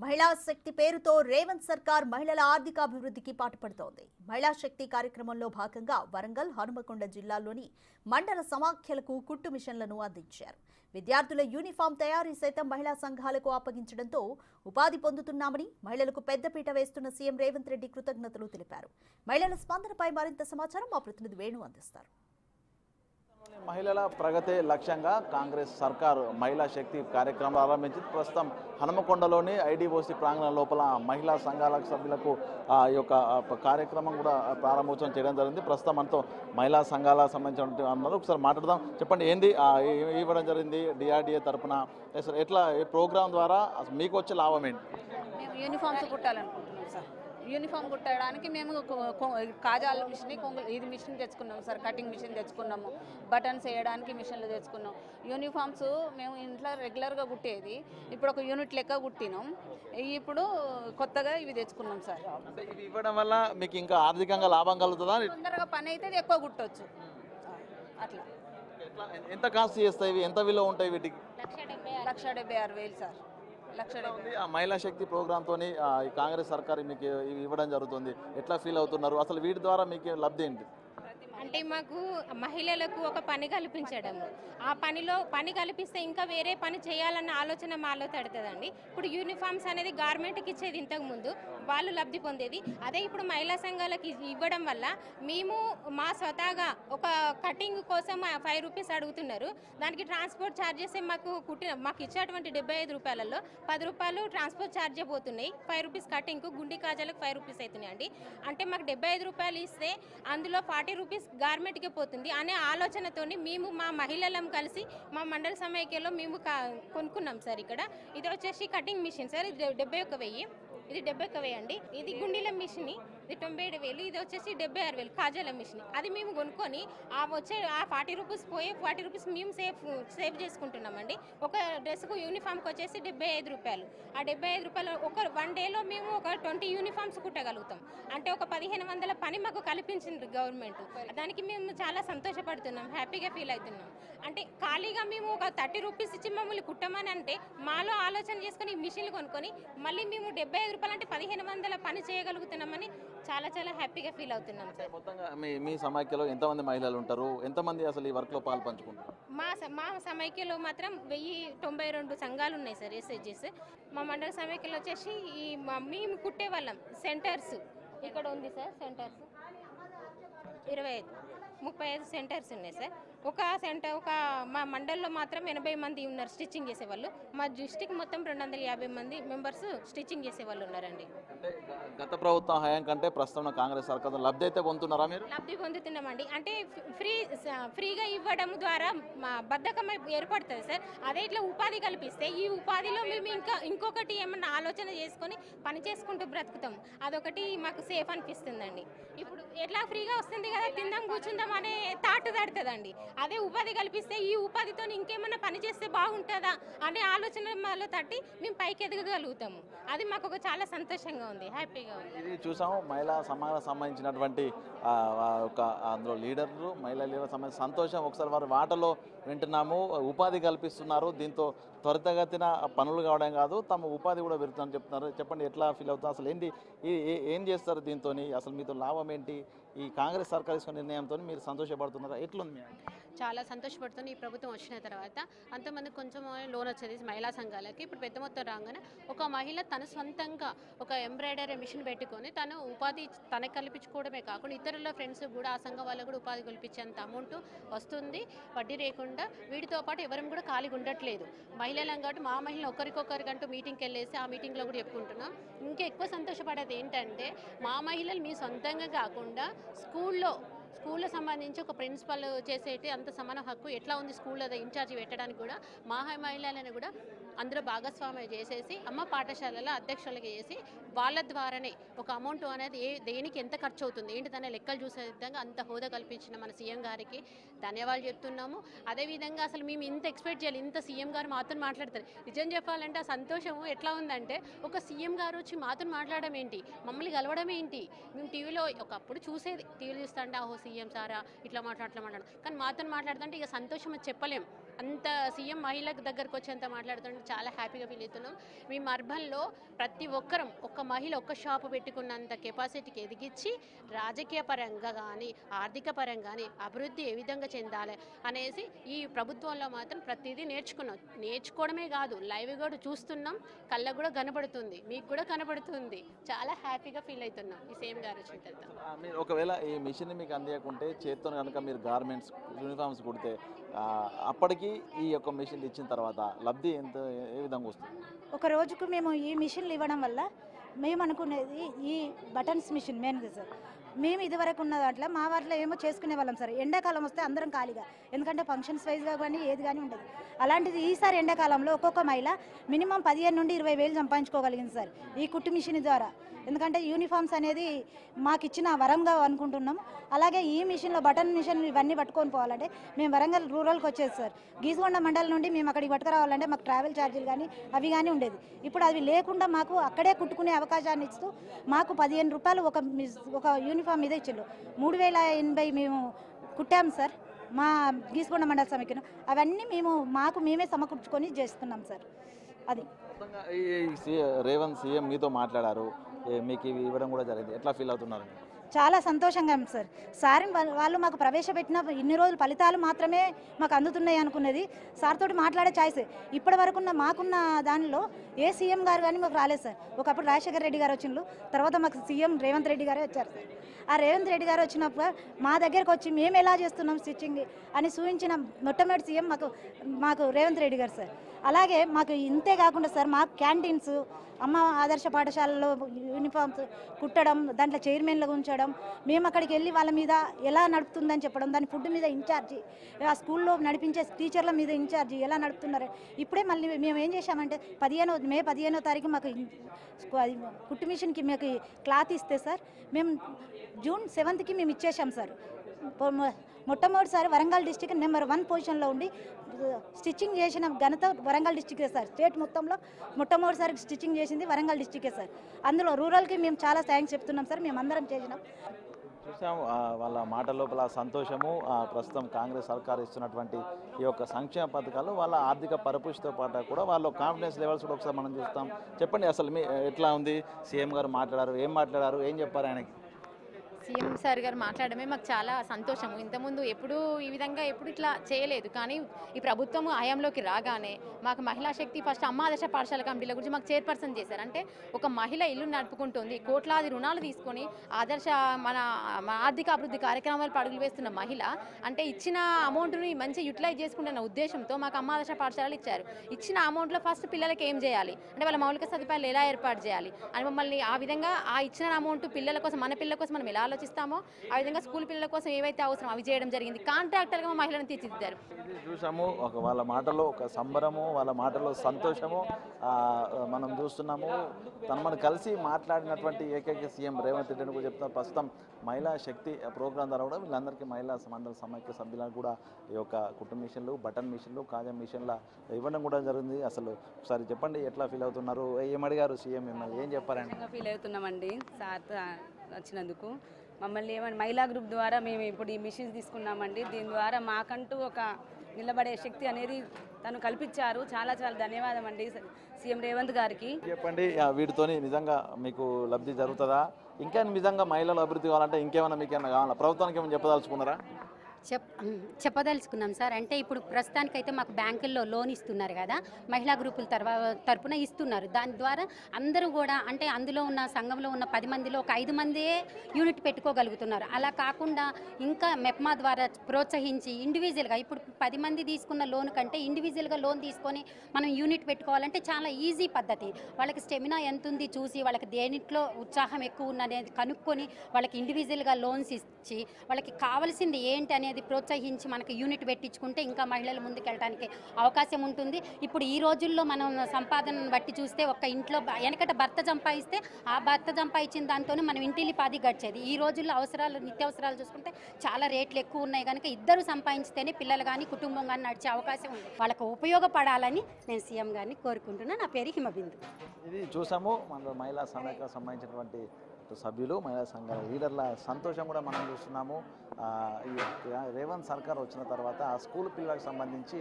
మహిళా శక్తి పేరుతో రేవంత్ సర్కార్ మహిళల ఆర్థికాభివృద్ధికి పాటుపడుతోంది. మహిళా శక్తి కార్యక్రమంలో భాగంగా వరంగల్, హనుమకొండ జిల్లాల్లోని మండల సమాఖ్యలకు కుట్టు మిషన్లను అందించారు. విద్యార్థుల యూనిఫామ్ తయారీ సైతం మహిళా సంఘాలకు అప్పగించడంతో ఉపాధి పొందుతున్నామని మహిళలకు పెద్దపీట వేస్తున్న సీఎం రేవంత్ రెడ్డి కృతజ్ఞతలు తెలిపారు. మహిళల స్పందనపై మరింత సమాచారం మా ప్రతినిధి వేణు అందిస్తారు. మహిళల ప్రగతి లక్ష్యంగా కాంగ్రెస్ సర్కారు మహిళా శక్తి కార్యక్రమం ప్రారంభించింది. ప్రస్తుతం హనుమకొండలోని ఐడిఓసి ప్రాంగణం లోపల మహిళా సంఘాల సభ్యులకు ఈ యొక్క కార్యక్రమం కూడా ప్రారంభోత్సవం చేయడం జరిగింది. ప్రస్తుతం మనతో మహిళా సంఘాలకు సంబంధించిన అన్నారు. ఒకసారి మాట్లాడదాం. చెప్పండి, ఏంది ఇవ్వడం జరిగింది డిఆర్డిఏ తరఫున? ఎట్లా ఈ ప్రోగ్రాం ద్వారా మీకు వచ్చే లాభం ఏంటి? మేము యూనిఫామ్స్ కుట్టాలనుకుంటున్నాం సార్. యూనిఫామ్ కుట్టడానికి మేము కాజాల మిషన్, ఇది మిషన్ తెచ్చుకున్నాం సార్. కటింగ్ మిషన్ తెచ్చుకున్నాము, బటన్స్ వేయడానికి మిషన్లు తెచ్చుకున్నాం. యూనిఫామ్స్ మేము ఇంట్లో రెగ్యులర్గా కుట్టేది ఇప్పుడు ఒక యూనిట్ లెక్క కుట్టినాం. ఇప్పుడు కొత్తగా ఇవి తెచ్చుకున్నాం సార్. అంటే ఇవి ఇవ్వడం వల్ల మీకు ఇంకా ఆర్థికంగా లాభం కలుగుతుందా? తొందరగా పని అయితే ఎక్కువ కుట్టవచ్చు. అట్లా ఎంత కాస్ట్ చేస్తాయి ఇవి? ఎంత విలువ ఉంటాయి వీటికి? 1,76,000 సార్. మహిళా శక్తి ప్రోగ్రామ్ తోని ఈ కాంగ్రెస్ సర్కార్ మీకు ఇవి ఇవ్వడం జరుగుతుంది. ఎట్లా ఫీల్ అవుతున్నారు? అసలు వీటి ద్వారా మీకు లబ్ధి ఏంటి? అంటే మాకు మహిళలకు ఒక పని కల్పించడం, ఆ పని కల్పిస్తే ఇంకా వేరే పని చేయాలన్న ఆలోచన మాలో తడుతుందండి. ఇప్పుడు యూనిఫామ్స్ అనేది గవర్నమెంట్కి ఇచ్చేది ఇంతకు ముందు, వాళ్ళు లబ్ధి పొందేది. అదే ఇప్పుడు మహిళా సంఘాలకి ఇవ్వడం వల్ల మేము మా స్వతహాగా ఒక కటింగ్ కోసం 5 రూపీస్ అడుగుతున్నారు. దానికి ట్రాన్స్పోర్ట్ ఛార్జెస్ మాకు ఇచ్చేటువంటి 75 రూపాయలలో 10 రూపాయలు ట్రాన్స్పోర్ట్ ఛార్జే పోతున్నాయి. 5 రూపీస్ కటింగ్కు, గుండి కాజాలకు 5 రూపీస్ అవుతున్నాయి అండి. అంటే మాకు 75 రూపాయలు ఇస్తే అందులో 40 రూపీస్ గవర్నమెంట్కి పోతుంది అనే ఆలోచనతోని మేము మా మహిళలం కలిసి మా మండల సమైక్యలో మేము కొనుక్కున్నాం సార్. ఇక్కడ ఇది వచ్చేసి కటింగ్ మిషన్ సార్. ఇది 71,000, ఇది 71,000 అండి. ఇది గుండీల మిషన్, ఇది 97,000, ఇది వచ్చేసి 76,000 కాజాల మిషన్. అది మేము కొనుక్కొని వచ్చే 40 రూపీస్ పోయి 40 రూపీస్ మేము సేవ్ చేసుకుంటున్నామండి. ఒక డ్రెస్కు యూనిఫామ్కి వచ్చేసి 75 రూపాయలు. ఆ 75 రూపాయలు ఒక 1 డేలో మేము ఒక 20 యూనిఫామ్స్ కుట్టగలుగుతాం. అంటే ఒక 1,500 పని మాకు కల్పించింది గవర్నమెంట్. దానికి మేము చాలా సంతోషపడుతున్నాం, హ్యాపీగా ఫీల్ అవుతున్నాం. అంటే ఖాళీగా మేము ఒక 30 రూపీస్ ఇచ్చి మమ్మల్ని కుట్టమని అంటే మాలో ఆలోచన చేసుకుని మిషన్లు కొనుక్కొని మళ్ళీ మేము 75 రూపాయలు అంటే 1,500 పని చేయగలుగుతున్నామని చాలా చాలా హ్యాపీగా ఫీల్ అవుతున్నాం సార్. మొత్తంగా మీ సమాఖ్యలో ఎంతమంది మహిళలు ఉంటారు? ఎంతమంది అసలు ఈ వర్క్లో పాలు పంచుకుంటారు? మా సమైక్యలో మాత్రం 1,092 సంఘాలు ఉన్నాయి సార్, ఎస్హెచ్జిస్. మా మండల సమైక్యలో వచ్చేసి మేము కుట్టే వాళ్ళం సెంటర్స్ ఇక్కడ ఉంది సార్. సెంటర్స్ 35 సెంటర్స్ ఉన్నాయి సార్. మా మండల్లో మాత్రం 80 మంది ఉన్నారు స్టిచ్చింగ్ చేసేవాళ్ళు. మా డిస్టిక్ మొత్తం 250 మంది మెంబర్స్ స్టిచ్చింగ్ చేసేవాళ్ళు ఉన్నారండి. అంటే గత ప్రభుత్వం హయాం కంటే ప్రస్తుతం కాంగ్రెస్ సర్కార్ లబ్ధి అయితే పొందుతున్నారా మీరు? లబ్ధి పొందుతున్నామండి. అంటే ఫ్రీగా ఇవ్వడం ద్వారా మా బద్ధకం ఏర్పడుతుంది సార్. అదే ఇట్లా ఉపాధి కల్పిస్తే ఈ ఉపాధిలో మేము ఇంకొకటి ఏమన్నా ఆలోచన చేసుకొని పని చేసుకుంటూ బ్రతుకుతాం. అదొకటి మాకు సేఫ్ అనిపిస్తుందండి. ఇప్పుడు ఎట్లా ఫ్రీగా వస్తుంది కదా, తిందాం కూర్చుందాం అనే తాటు తడుతుందండి. అదే ఉపాధి కల్పిస్తే ఈ ఉపాధితో ఇంకేమన్నా పని చేస్తే బాగుంటుందా అనే ఆలోచన మాలో తట్టి మేము పైకి ఎదగగలుగుతాము. అది మాకు ఒక చాలా సంతోషంగా ఉంది, హ్యాపీగా ఉంది. ఇది చూసాము మహిళా సమాజానికి సంబంధించినటువంటి ఒక అందులో లీడర్లు, మహిళా లీడర్ సంబంధించిన సంతోషం ఒకసారి వారి వాటలో వింటున్నాము. ఉపాధి కల్పిస్తున్నారు, దీంతో త్వరితగతిన పనులు కావడం కాదు తమ ఉపాధి కూడా పెరుగుతుందని చెప్తున్నారు. చెప్పండి, ఎట్లా ఫీల్ అవుతుంది? అసలు ఏంటి ఏం చేస్తారు దీంతో? అసలు మీతో లాభం ఏంటి? ఈ కాంగ్రెస్ సర్కార్ తీసుకున్న నిర్ణయంతో మీరు సంతోషపడుతున్నారా? ఎట్లుంది? చాలా సంతోషపడుతుంది. ఈ ప్రభుత్వం వచ్చిన తర్వాత అంతమంది కొంచెం లోన్ వచ్చేది మహిళా సంఘాలకి. ఇప్పుడు పెద్ద మొత్తం రాగానే ఒక మహిళ తన సొంతంగా ఒక ఎంబ్రాయిడరీ మిషన్ పెట్టుకొని తను ఉపాధి తనకు కల్పించుకోవడమే కాకుండా ఇతరుల ఫ్రెండ్స్ కూడా ఆ సంఘం వాళ్ళకు కూడా ఉపాధి కల్పించేంత అమౌంట్ వస్తుంది, వడ్డీ లేకుండా. వీటితో పాటు ఎవరం కూడా ఖాళీగా ఉండట్లేదు. మహిళలం కాబట్టి మా మహిళలు ఒకరికొకరికంటూ మీటింగ్కి వెళ్ళేసి ఆ మీటింగ్లో కూడా చెప్పుకుంటున్నాం. ఇంకా ఎక్కువ సంతోషపడేది ఏంటంటే మా మహిళలు మీ సొంతంగా కాకుండా స్కూల్లో సంబంధించి ఒక ప్రిన్సిపల్ చేసేటి అంత సమాన హక్కు ఎట్లా ఉంది స్కూల్లో ఇన్ఛార్జి పెట్టడానికి కూడా మా మహిళలను కూడా అందరూ భాగస్వామ్యం చేసేసి అమ్మ పాఠశాలలో అధ్యక్షులకి చేసి వాళ్ళ ద్వారానే ఒక అమౌంట్ అనేది దేనికి ఎంత ఖర్చు అవుతుంది ఏంటి దాని లెక్కలు చూసే విధంగా అంత హోదా కల్పించిన మన సీఎం గారికి ధన్యవాదాలు చెప్తున్నాము. అదేవిధంగా అసలు మేము ఇంత ఎక్స్పెక్ట్ చేయాలి, ఇంత సీఎం గారు మాతో మాట్లాడతారు. నిజం చెప్పాలంటే ఆ సంతోషము ఎట్లా ఉందంటే ఒక సీఎం గారు వచ్చి మాతో మాట్లాడడం ఏంటి, మమ్మల్ని కలవడం ఏంటి. మేము టీవీలో ఒకప్పుడు చూసేది, టీవీలో చూస్తుంటే ఓహో సీఎం సారా ఇట్లా మాట్లాడతాం. కానీ మాతో మాట్లాడుతుంటే ఇక సంతోషం చెప్పలేం. అంత సీఎం మహిళ దగ్గరకు వచ్చేంత మాట్లాడుతుంటే చాలా హ్యాపీగా ఫీల్ అవుతున్నాం. మేము అర్బన్లో ప్రతి ఒక్కరం ఒక మహిళ ఒక్క షాపు పెట్టుకున్నంత కెపాసిటీకి ఎదిగించి రాజకీయ పరంగా కానీ ఆర్థిక పరంగా కానీ అభివృద్ధి ఏ విధంగా చెందాలి అనేసి ఈ ప్రభుత్వంలో మాత్రం ప్రతిదీ నేర్చుకున్నాం. నేర్చుకోవడమే కాదు, లైవ్ కూడా చూస్తున్నాం, కళ్ళకు కూడా కనబడుతుంది, మీకు కూడా కనబడుతుంది. చాలా హ్యాపీగా ఫీల్ అవుతున్నాం ఈ సీఎం గారు వచ్చిన తర్వాత. మీరు ఒకవేళ ఈ మిషన్ మీకు అందియకుంటే చేత్తో కనుక మీరు గార్మెంట్స్ యూనిఫామ్స్ కుడితే అప్పటికి ఈ యొక్క మిషన్ ఇచ్చిన తర్వాత లబ్ధి ఏ విధంగా వస్తుంది? ఒక రోజుకు మేము ఈ మిషన్లు ఇవ్వడం వల్ల మేము అనుకునేది ఈ బటన్స్ మిషన్ మెయిన్గా సార్. మేము ఇదివరకు ఉన్న దాంట్లో మా వాటిలో ఏమో చేసుకునే వాళ్ళం సార్. ఎండాకాలం వస్తే అందరం ఖాళీగా, ఎందుకంటే ఫంక్షన్స్ వైజ్గా కానీ ఏది కానీ ఉండదు. అలాంటిది ఈసారి ఎండాకాలంలో ఒక్కొక్క మహిళ మినిమం 15 నుండి 20 వేలు సంపాదించుకోగలిగింది సార్ ఈ కుట్టు మిషన్ ద్వారా. ఎందుకంటే యూనిఫామ్స్ అనేది మాకు ఇచ్చిన వరంగా అనుకుంటున్నాం. అలాగే ఈ మిషన్లో బటన్ మిషన్ ఇవన్నీ పట్టుకొని పోవాలంటే మేము వరంగల్ రూరల్కి వచ్చేది సార్. గీసుకొండ మండలం నుండి మేము అక్కడికి పట్టుకురావాలంటే మాకు ట్రావెల్ ఛార్జీలు కానీ అవి కానీ ఉండేది. ఇప్పుడు అవి లేకుండా మాకు అక్కడే కుట్టుకునే అవకాశాన్ని ఇస్తూ మాకు 15 రూపాయలు ఒక యూనిఫామ్ మీద ఇచ్చిండు. 3080 మేము కుట్టాము సార్ మా గీసుకొండ మండల సమైక్యను. అవన్నీ మేమే సమకూర్చుకొని చేస్తున్నాం సార్. అది రేవంత్ సీఎం మీతో మాట్లాడారు, మీకు ఇవి ఇవ్వడం కూడా జరిగింది, ఎట్లా ఫీల్ అవుతున్నారు? చాలా సంతోషంగా ఉంది సార్. సార్ వాళ్ళు మాకు ప్రవేశపెట్టిన ఇన్ని రోజులు ఫలితాలు మాత్రమే మాకు అందుతున్నాయి అనుకున్నది. సార్ తోటి మాట్లాడే ఛాయిస్ ఇప్పటి వరకు మాకున్న దానిలో ఏ సీఎం గారు కానీ మాకు రాలేదు సార్. ఒకప్పుడు రాజశేఖర రెడ్డి గారు వచ్చిండ్రు, తర్వాత మాకు సీఎం రేవంత్ రెడ్డి గారే వచ్చారు సార్. ఆ రేవంత్ రెడ్డి గారు వచ్చినప్పుడు మా దగ్గరకు వచ్చి మేము ఎలా చేస్తున్నాం స్టిచ్చింగ్ అని చూపించిన మొట్టమొదటి సీఎం మాకు రేవంత్ రెడ్డి గారు సార్. అలాగే మాకు ఇంతే కాకుండా సార్ మాకు క్యాంటీన్స్, అమ్మ ఆదర్శ పాఠశాలలో యూనిఫామ్స్ కుట్టడం, దాంట్లో చైర్మన్లుగా ఉంచడం, మేము అక్కడికి వెళ్ళి వాళ్ళ మీద ఎలా నడుపుతుందని చెప్పడం, దాని ఫుడ్ మీద ఇన్ఛార్జి, ఆ స్కూల్లో నడిపించే టీచర్ల మీద ఇన్ఛార్జి ఎలా నడుపుతున్నారు. ఇప్పుడే మళ్ళీ మేము ఏం చేశామంటే మే 15వ తారీఖు మాకు కుట్టు మిషన్కి మాకు క్లాత్ ఇస్తే సార్ మేము జూన్ 7కి మేము ఇచ్చేసాం సార్. మొట్టమొదటిసారి వరంగల్ డిస్టిక్ నెంబర్ 1 పొజిషన్లో ఉండి స్టిచ్చింగ్ చేసిన ఘనత వరంగల్ డిస్టికే సార్. స్టేట్ మొత్తంలో మొట్టమొదటిసారి స్టిచ్చింగ్ చేసింది వరంగల్ డిస్టికే సార్. అందులో రూరల్కి మేము చాలా థ్యాంక్స్ చెప్తున్నాం సార్. మేము అందరం చేసినాం. చూసాం వాళ్ళ మాట లోపల సంతోషము. ప్రస్తుతం కాంగ్రెస్ సర్కార్ ఇస్తున్నటువంటి ఈ యొక్క సంక్షేమ పథకాలు వాళ్ళ ఆర్థిక పరిపుష్టితో పాటు కూడా వాళ్ళ కాన్ఫిడెన్స్ లెవెల్స్ కూడా ఒకసారి మనం చూస్తాం. చెప్పండి అసలు మీ ఎట్లా ఉంది? సీఎం గారు మాట్లాడారు, ఏం చెప్పారు ఆయనకి? సీఎం సార్ గారు మాట్లాడమే మాకు చాలా సంతోషము. ఇంతకుముందు ఎప్పుడు ఈ విధంగా ఇట్లా చేయలేదు, కానీ ఈ ప్రభుత్వం హయాంలోకి రాగానే మాకు మహిళా శక్తి ఫస్ట్ అమ్మ ఆదర్శ పాఠశాల కమిటీల గురించి మాకు చైర్పర్సన్ చేశారు. అంటే ఒక మహిళ ఇల్లు నడుపుకుంటుంది, కోట్లాది రుణాలు తీసుకొని ఆదర్శ మన ఆర్థిక అభివృద్ధి కార్యక్రమాలు అడుగులు వేస్తున్న మహిళ అంటే ఇచ్చిన అమౌంట్ని మంచిగా యూటిలైజ్ చేసుకుంటున్న ఉద్దేశంతో మాకు అమ్మ ఆదర్శ పాఠశాలలు ఇచ్చారు. ఇచ్చిన అమౌంట్లో ఫస్ట్ పిల్లలకి ఏం చేయాలి అంటే వాళ్ళ మౌలిక సదుపాయాలు ఎలా ఏర్పాటు చేయాలి అని మమ్మల్ని ఆ విధంగా ఆ ఇచ్చిన అమౌంట్ పిల్లల కోసం, మన పిల్లల కోసం మనం ఎలా ఆలోచిస్తామో ఆ విధంగా స్కూల్ పిల్లల కోసం ఏవైతే అవసరం అవి చేయడం జరిగింది. కాంట్రాక్టర్గా మా మహిళలను తీర్చిదిద్దారు. చూసాము వాళ్ళ మాటలో ఒక సంబరము, వాళ్ళ మాటలో సంతోషము మనం చూస్తున్నాము. మనం కలిసి మాట్లాడినటువంటి ఏకైక సీఎం రేవంత్ రెడ్డి కూడా చెప్తున్నారు. ప్రస్తుతం మహిళా శక్తి ప్రోగ్రాం ద్వారా కూడా వీళ్ళందరికీ మహిళా మండల సమైక్య సభ్యులకు కూడా ఈ యొక్క కుట్టు మిషన్లు, బటన్ మిషన్లు, కాజా మిషన్ల ఇవ్వడం కూడా జరిగింది. అసలు ఒకసారి చెప్పండి ఎట్లా ఫీల్ అవుతున్నారు? ఏమడిగారు సీఎం మిమ్మల్ని, ఏం చెప్పారండి? ఫీల్ అవుతున్నామండి సార్ వచ్చినందుకు. మమ్మల్ని మహిళా గ్రూప్ ద్వారా మేము ఇప్పుడు ఈ మిషన్స్ తీసుకున్నామండి. దీని ద్వారా మాకంటూ ఒక నిలబడే శక్తి అనేది తను కల్పించారు. చాలా చాలా ధన్యవాదం అండి సీఎం రేవంత్ గారికి. చెప్పండి వీటితోని నిజంగా మీకు లబ్ధి జరుగుతుందా? ఇంకా నిజంగా మహిళలు అభివృద్ధి కావాలంటే ఇంకేమైనా మీకు ఏమైనా కావాలా? ప్రభుత్వానికి ఏమైనా చెప్పదలుచుకున్నారా? చెప్పదలుచుకున్నాం సార్. అంటే ఇప్పుడు ప్రస్తుతానికైతే మాకు బ్యాంకుల్లో లోన్ ఇస్తున్నారు కదా, మహిళా గ్రూపుల తరపున ఇస్తున్నారు. దాని ద్వారా అందరూ కూడా అంటే అందులో ఉన్న సంఘంలో ఉన్న 10 మందిలో ఒక 5 మందే యూనిట్ పెట్టుకోగలుగుతున్నారు. అలా కాకుండా ఇంకా మెప్మా ద్వారా ప్రోత్సహించి ఇండివిజువల్గా ఇప్పుడు 10 మంది తీసుకున్న లోన్ కంటే ఇండివిజువల్గా లోన్ తీసుకొని మనం యూనిట్ పెట్టుకోవాలంటే చాలా ఈజీ పద్ధతి. వాళ్ళకి స్టెమినా ఎంత ఉంది చూసి వాళ్ళకి దేనిట్లో ఉత్సాహం ఎక్కువ ఉన్నది కనుక్కొని వాళ్ళకి ఇండివిజువల్గా లోన్స్ ఇచ్చి వాళ్ళకి కావాల్సింది ఏంటి అనేది ప్రోత్సహించి మనకి యూనిట్ పెట్టించుకుంటే ఇంకా మహిళలు ముందుకెళ్ళడానికి అవకాశం ఉంటుంది. ఇప్పుడు ఈ రోజుల్లో మనం సంపాదనను బట్టి చూస్తే ఒక ఇంట్లో వెనకట భర్త సంపాదిస్తే ఆ భర్త సంపాదించిన దాంతోనే మనం ఇంటిల్లి పాది గడిచేది. ఈ రోజుల్లో నిత్యావసరాలు చూసుకుంటే చాలా రేట్లు ఎక్కువ ఉన్నాయి కనుక ఇద్దరు సంపాదించితేనే పిల్లలు కానీ కుటుంబం కానీ నడిచే అవకాశం ఉంది. వాళ్ళకు ఉపయోగపడాలని నేను సీఎం గారిని కోరుకుంటున్నాను. నా పేరు హిమబిందు. ఇది చూసాము మన మహిళా సంఘానికి సంబంధించినటువంటి సభ్యులు, మహిళా సంఘాల లీడర్ల సంతోషం కూడా మనం చూస్తున్నాము. ఈ రేవంత్ సర్కార్ వచ్చిన తర్వాత ఆ స్కూల్ పిల్లలకు సంబంధించి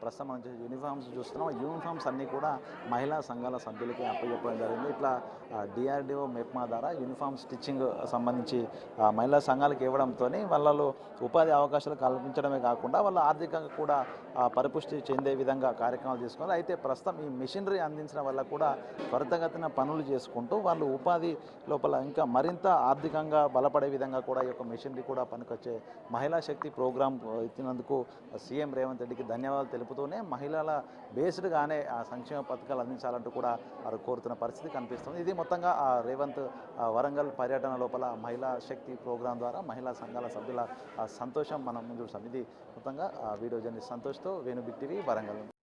ప్రస్తుతం మనం యూనిఫామ్స్ చూస్తున్నాం. యూనిఫామ్స్ అన్నీ కూడా మహిళా సంఘాల సభ్యులకి అప్పచెప్పడం జరిగింది. ఇట్లా డిఆర్డిఓ మెప్మా ద్వారా యూనిఫామ్ స్టిచ్చింగ్ సంబంధించి మహిళా సంఘాలకు ఇవ్వడంతో వాళ్ళలో ఉపాధి అవకాశాలు కల్పించడమే కాకుండా వాళ్ళ ఆర్థికంగా కూడా పరిపుష్టి చెందే విధంగా కార్యక్రమాలు తీసుకున్నారు. అయితే ప్రస్తుతం ఈ మిషనరీ అందించడం వల్ల కూడా త్వరితగతిన పనులు చేసుకుంటూ వాళ్ళు ఉపాధి లోపల ఇంకా మరింత ఆర్థికంగా బలపడే విధంగా కూడా ఈ యొక్క మిషనరీ కూడా పనికొచ్చే మహిళా శక్తి ప్రోగ్రాం ఇచ్చినందుకు సీఎం రేవంత్ రెడ్డికి ధన్యవాదాలు తెలుపుతూనే మహిళల బేస్డ్గానే ఆ సంక్షేమ పథకాలు అందించాలంటూ కూడా వారు కోరుతున్న పరిస్థితి కనిపిస్తుంది. ఇది మొత్తంగా వరంగల్ పర్యటన లోపల మహిళా శక్తి ప్రోగ్రాం ద్వారా మహిళా సంఘాల సభ్యుల సంతోషం మనం ముందు చూసాం. ఇది మొత్తంగా వీడియో జర్నలిస్ట్ సంతోష్తో వేణు బిగ్ టీవీ వరంగల్.